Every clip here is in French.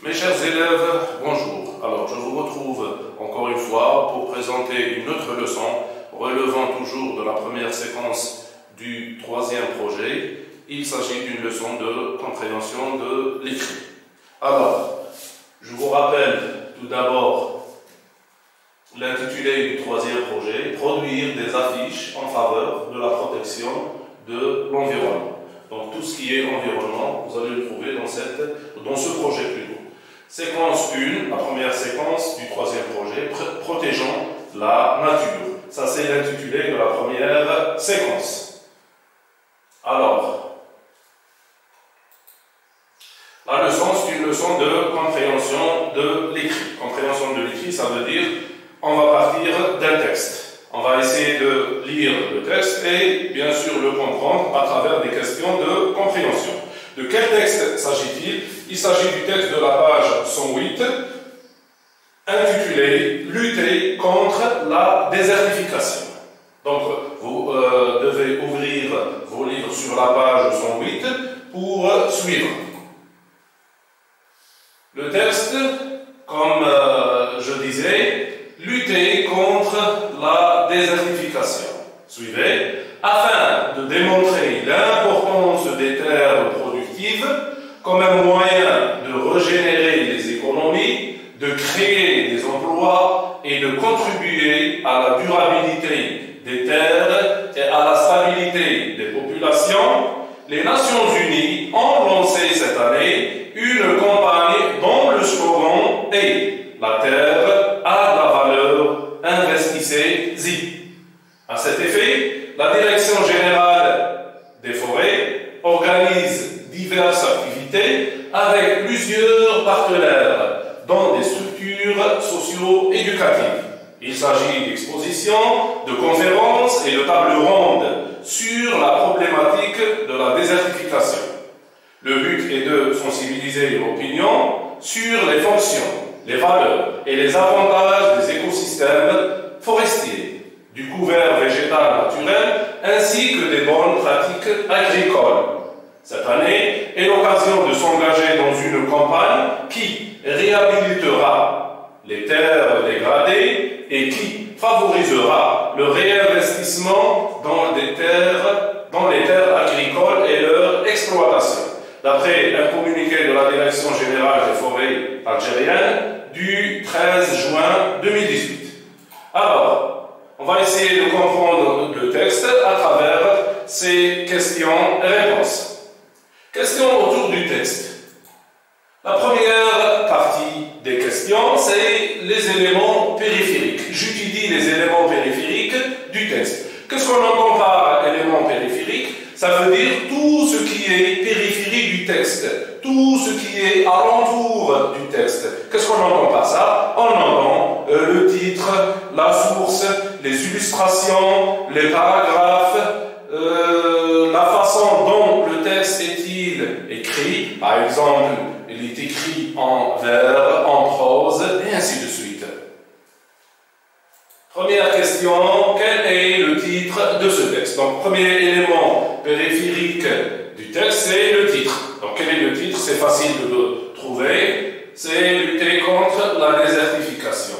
Mes chers élèves, bonjour. Alors, je vous retrouve encore une fois pour présenter une autre leçon relevant toujours de la première séquence du troisième projet. Il s'agit d'une leçon de compréhension de l'écrit. Alors, je vous rappelle tout d'abord l'intitulé du troisième projet, produire des affiches en faveur de la protection de l'environnement. Donc, tout ce qui est environnement, vous allez le trouver dans ce projet plutôt. Séquence 1, la première séquence du troisième projet, protégeons la nature. Ça, c'est l'intitulé de la première séquence. Alors, la leçon, c'est une leçon de compréhension de l'écrit. Compréhension de l'écrit, ça veut dire, on va partir d'un texte. On va essayer de lire le texte et, bien sûr, le comprendre à travers des questions de compréhension. De quel texte s'agit-il? Il s'agit du texte de la page 108, intitulé « Lutter contre la désertification ». Donc, vous devez ouvrir vos livres sur la page 108 pour suivre. Le texte, comme je disais, « Lutter contre la désertification ». Suivez. Afin de démontrer l'importance des terres productives comme un moyen de régénérer les économies, de créer des emplois et de contribuer à la durabilité des terres et à la stabilité des populations, les Nations Unies ont lancé cette année une campagne dont le slogan est « La terre a de la valeur, investissez-y ». À cet effet, la Direction générale des forêts organise diverses activités avec plusieurs partenaires dans des structures socio-éducatives. Il s'agit d'expositions, de conférences et de tables rondes sur la problématique de la désertification. Le but est de sensibiliser l'opinion sur les fonctions, les valeurs et les avantages des écosystèmes forestiers, du couvert végétal naturel, ainsi que des bonnes pratiques agricoles. Cette année est l'occasion de s'engager dans une campagne qui réhabilitera les terres dégradées et qui favorisera le réinvestissement dans les terres agricoles et leur exploitation. D'après un communiqué de la Direction générale des forêts algériennes du 13 juin 2018. Alors, on va essayer de comprendre le texte à travers ces questions et réponses. Questions autour du texte. La première partie des questions, c'est les éléments périphériques. J'étudie les éléments périphériques du texte. Qu'est-ce qu'on entend par éléments périphériques? Ça veut dire tout ce qui est périphérie du texte, tout ce qui est alentour du texte. Qu'est-ce qu'on entend par ça? On entend le titre, la source, les illustrations, les paragraphes, la façon dont le texte est-il écrit. Par exemple, il est écrit en vers, en prose, et ainsi de suite. Première question, quel est le titre de ce texte? Donc, premier élément périphérique du texte, c'est le titre. Donc, quel est le titre? C'est facile de le trouver. C'est lutter contre la désertification.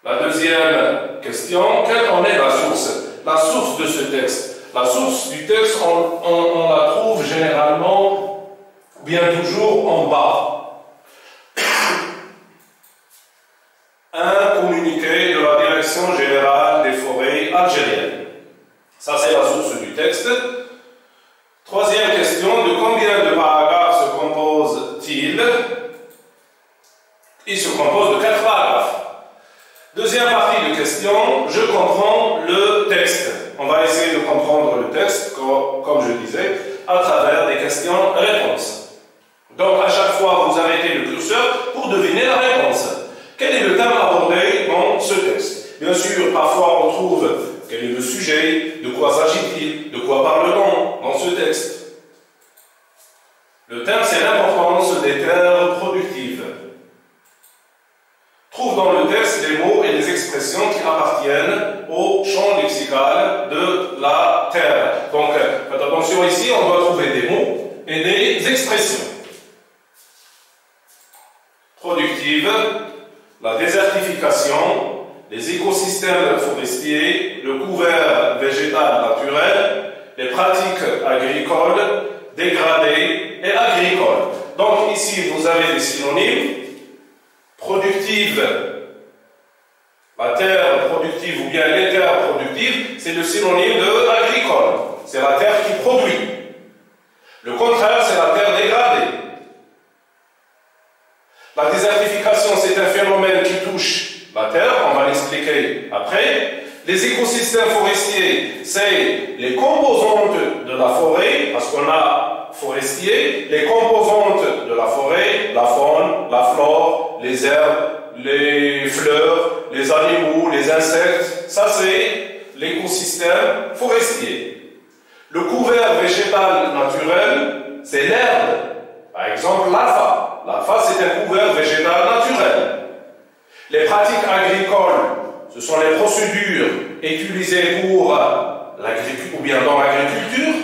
La deuxième question, quelle en est la source? La source de ce texte. La source du texte, on la trouve généralement, bien toujours, en bas. Un communiqué de la Direction générale des forêts algériennes. Ça, c'est la source du texte. Troisième question, de combien de paragraphes se compose-t-il? Il se compose de 4 paragraphes. Deuxième partie de question, je comprends le texte. On va essayer de comprendre le texte, comme je disais, à travers des questions-réponses. Donc, à chaque fois, vous arrêtez le curseur pour deviner la réponse. Quel est le thème abordé dans ce texte? Bien sûr, parfois on trouve quel est le sujet, de quoi s'agit-il, de quoi parle-t-on dans ce texte. Le thème, c'est l'importance des terres productives. Trouve dans le texte les mots et les expressions qui appartiennent au champ lexical de la terre. Donc, faites attention ici, on doit trouver des mots et des expressions. productive, la désertification, les écosystèmes forestiers, le couvert végétal naturel, les pratiques agricoles, dégradées et agricoles. Donc ici, vous avez des synonymes. Productive, la terre productive ou bien les terres productives, c'est le synonyme de agricole. C'est la terre qui produit. Le contraire, c'est la terre dégradée. La désertification, c'est un phénomène qui touche la terre, on va l'expliquer après. Les écosystèmes forestiers, c'est les composantes de la forêt, parce qu'on a forestier, les composantes de la forêt, la faune, la flore, les herbes, les fleurs, les animaux, les insectes, ça c'est l'écosystème forestier. Le couvert végétal naturel, c'est l'herbe. Par exemple, l'alpha. L'alpha, c'est un couvert végétal naturel. Les pratiques agricoles, ce sont les procédures utilisées pour l'agriculture ou bien dans l'agriculture.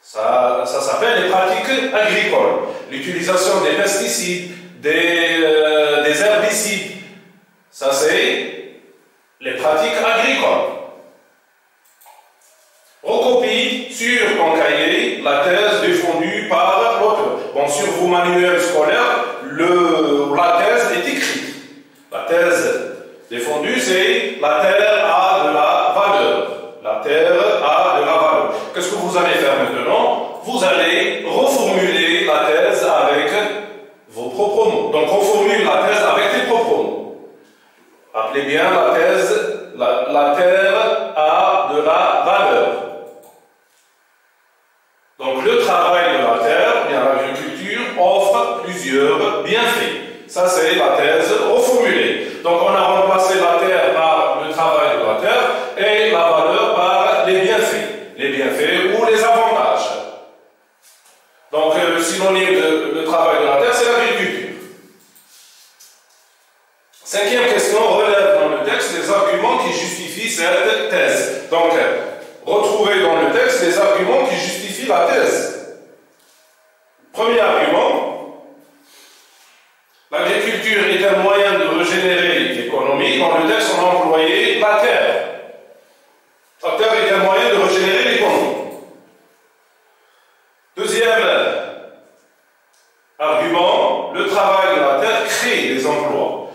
Ça s'appelle les pratiques agricoles. L'utilisation des pesticides, des herbicides, ça c'est les pratiques agricoles. Recopie sur ton cahier la thèse défendue par l'auteur. Bon, sur vos manuels scolaires, la thèse est écrite. La thèse défendue, c'est la terre a de la valeur. La terre a de la valeur. Qu'est-ce que vous allez faire maintenant? Vous allez reformuler la thèse avec vos propres mots. Donc, reformule la thèse avec tes propres mots. Appelez bien la thèse, la terre a de la valeur. Donc, le travail de la terre, bien l'agriculture, offre plusieurs bienfaits. Ça, c'est la thèse reformulée. Donc, on a remplacé la terre par le travail de la terre et la valeur par les bienfaits. Les bienfaits ou les avantages. Donc, le synonyme de travail de la terre, c'est l'agriculture. Cinquième question relève dans le texte les arguments qui justifient cette thèse. Donc, retrouvez dans le texte les arguments qui justifient la thèse. Premier argument, l'agriculture est un moyen de régénérer l'économie. Dans le texte, on a employé la terre. La terre est un moyen de régénérer l'économie. Deuxième argument, le travail de la terre crée des emplois.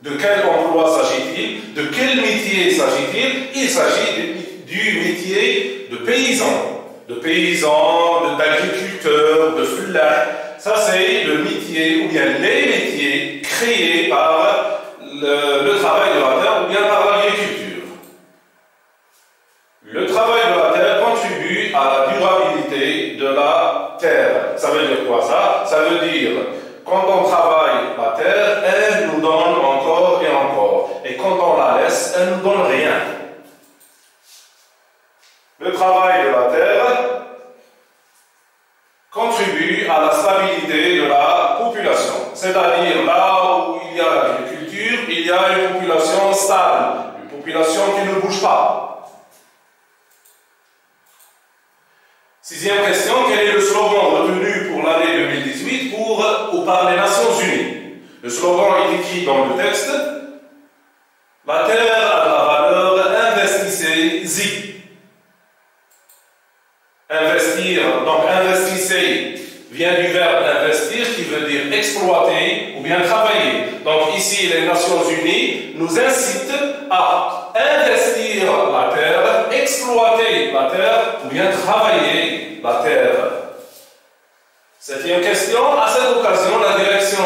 De quel emploi s'agit-il? De quel métier s'agit-il? Il s'agit du métier de paysan. De paysan, d'agriculteur, de fleur. Ça, c'est le métier, ou bien les métiers créés par le travail de la terre, ou bien par l'agriculture. Le travail de la terre contribue à la durabilité de la terre. Ça veut dire quoi ça? Ça veut dire, quand on travaille la terre, elle nous donne encore et encore. Et quand on la laisse, elle ne nous donne rien. Le travail de la terre contribue à la stabilité de la population. C'est-à-dire, là où il y a l'agriculture, il y a une population stable, une population qui ne bouge pas. Sixième question, quel est le slogan retenu pour l'année 2018 ou par les Nations Unies? Le slogan est écrit dans le texte. La terre a de la valeur, investissez-y. Investir, donc investissez, vient du verbe investir qui veut dire exploiter ou bien travailler. Donc ici, les Nations Unies nous incitent à investir la terre, exploiter la terre ou bien travailler la terre. Septième question, à cette occasion, la Direction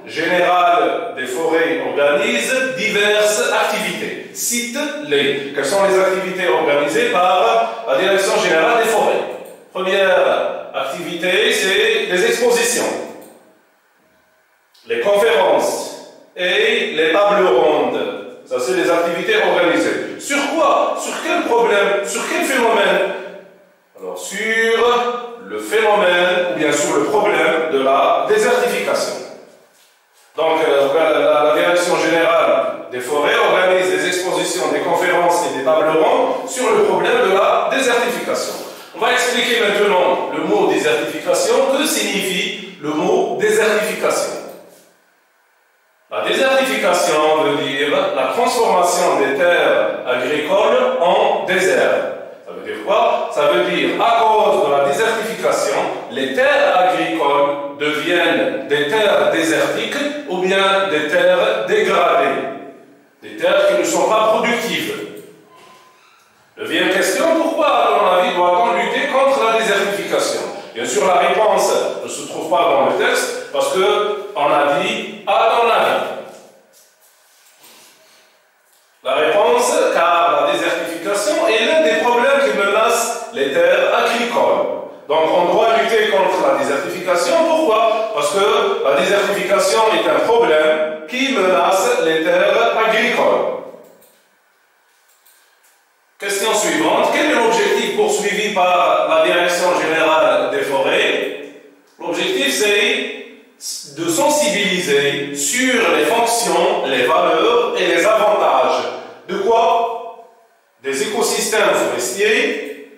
générale des forêts organise diverses activités. Cite-les. Quelles sont les activités organisées par la Direction générale des forêts? Première activité, c'est les expositions, les conférences et les tables rondes. Ça, c'est les activités organisées. Sur quoi? Sur quel problème? Sur quel phénomène? Alors, sur le phénomène, ou bien sur le problème de la désertification. Donc, la Direction générale des forêts organise des expositions, des conférences et des tables rondes sur le problème de la désertification. On va expliquer maintenant le mot désertification. Que signifie le mot désertification? désertification veut dire la transformation des terres agricoles en désert. Ça veut dire quoi? Ça veut dire, à cause de la désertification, les terres agricoles deviennent des terres désertiques ou bien des terres dégradées, des terres qui ne sont pas productives. Deuxième question, pourquoi, à ton avis, doit-on lutter contre la désertification? Bien sûr, la réponse ne se trouve pas dans le texte, parce qu'on a dit, à ton avis. La réponse, car la désertification est l'un des problèmes qui menacent les terres agricoles. Donc, on doit lutter contre la désertification. Pourquoi? Parce que la désertification est un problème qui menace les terres agricoles. Question suivante. Quel est l'objectif poursuivi par la Direction générale des forêts? L'objectif, c'est de sensibiliser sur les fonctions, les valeurs et les avantages. De quoi? Des écosystèmes forestiers,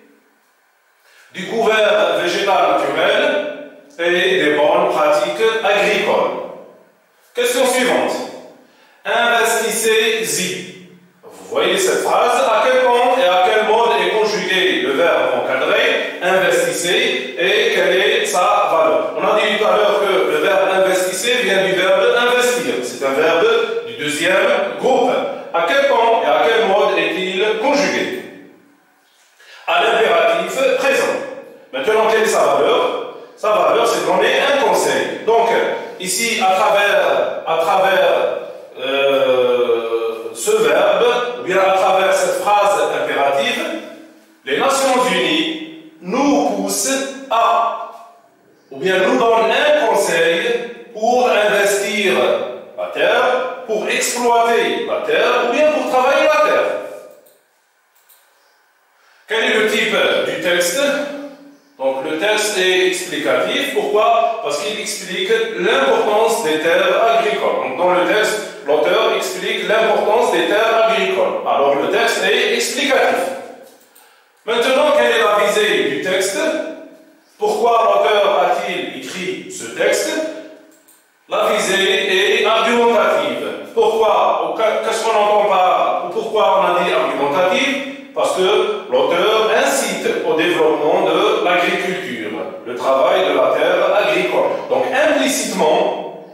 du couvert végétal naturel et des bonnes pratiques agricoles. Question suivante. Investissez-y. Vous voyez cette phrase, à quel temps et à quel mode est conjugué le verbe encadré, investissez, et quelle est sa valeur? On a dit tout à l'heure que le verbe investissez vient du verbe investir. C'est un verbe du deuxième groupe. À quel temps et à quel mode est-il conjugué? À l'impératif présent. Maintenant, quelle est sa valeur? Sa valeur, c'est donner un conseil. Donc, ici, à travers ce verbe, ou bien à travers cette phrase impérative, les Nations Unies nous poussent à, ou bien nous donnent un conseil pour investir la terre, pour exploiter la terre, ou bien pour travailler la terre. Quel est le type du texte? Donc le texte est explicatif. Pourquoi? Parce qu'il explique l'importance des terres agricoles. Donc dans le texte, l'auteur explique l'importance des terres agricoles. Alors le texte est explicatif. Maintenant, quelle est la visée du texte? Pourquoi l'auteur a-t-il écrit ce texte? La visée est argumentative. Pourquoi? Qu'est-ce qu'on entend par? Pourquoi on a dit argumentative? Parce que l'auteur incite au développement de l'agriculture, le travail de la terre agricole. Donc implicitement,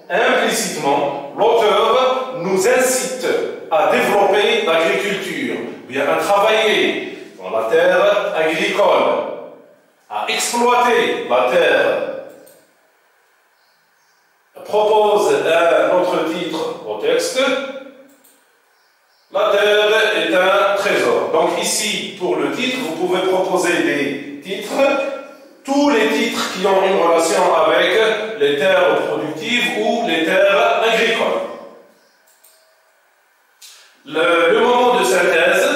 l'auteur nous incite à développer l'agriculture, bien à travailler dans la terre agricole, à exploiter la terre. Propose un autre titre au texte. La terre est un trésor. Donc ici, pour le titre, vous pouvez proposer des titres, tous les titres qui ont une relation avec les terres productives ou les terres agricoles. Le moment de synthèse,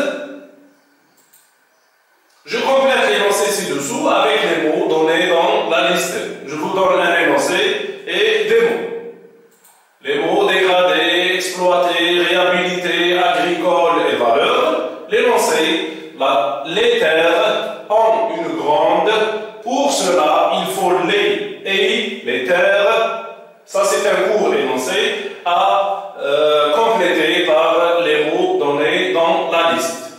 je complète l'énoncé ci-dessous avec les mots donnés dans la liste. Je vous donne un énoncé et des mots. Les mots dégradés, exploités, réhabilités, agricoles et valeurs. L'énoncé, les terres ont une grande, pour cela il faut les terres, ça c'est un court énoncé à compléter par les mots donnés dans la liste.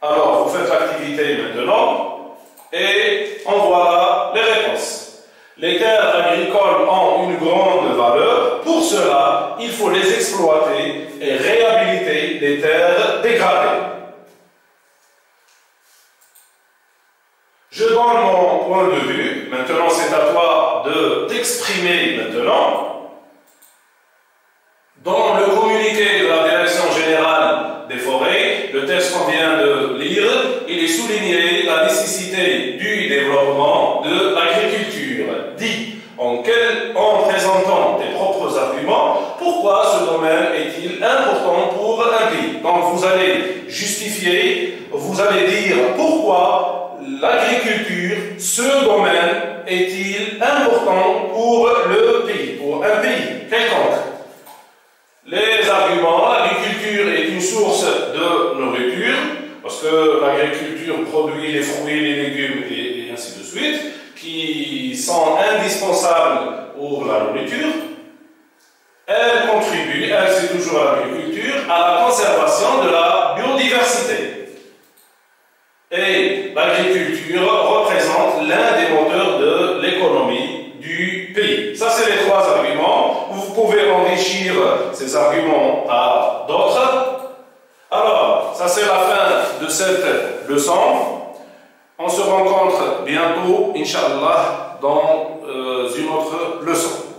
Alors vous faites l'activité maintenant et on voit les réponses. Les terres agricoles ont une grande valeur, pour cela il faut les exploiter et réhabiliter les terres dégradées. Je donne mon point de vue. Maintenant, c'est à toi de t'exprimer maintenant. Dans le communiqué de la Direction générale des forêts, le texte qu'on vient de lire, il est souligné la nécessité du développement de l'agriculture. Dit en présentant tes propres arguments, pourquoi ce domaine est-il important pour un pays? Donc vous allez justifier, vous allez dire pourquoi l'agriculture, ce domaine, est-il important pour le pays, pour un pays quelconque? Les arguments, l'agriculture est une source de nourriture, parce que l'agriculture produit les fruits, les légumes et ainsi de suite, qui sont indispensables pour la nourriture. Elle contribue, c'est c'est toujours à l'agriculture, à la conservation de la biodiversité. Et l'agriculture représente l'un des moteurs de l'économie du pays. Ça, c'est les trois arguments. Vous pouvez enrichir ces arguments par d'autres. Alors, ça c'est la fin de cette leçon. On se rencontre bientôt, Inch'Allah, dans une autre leçon.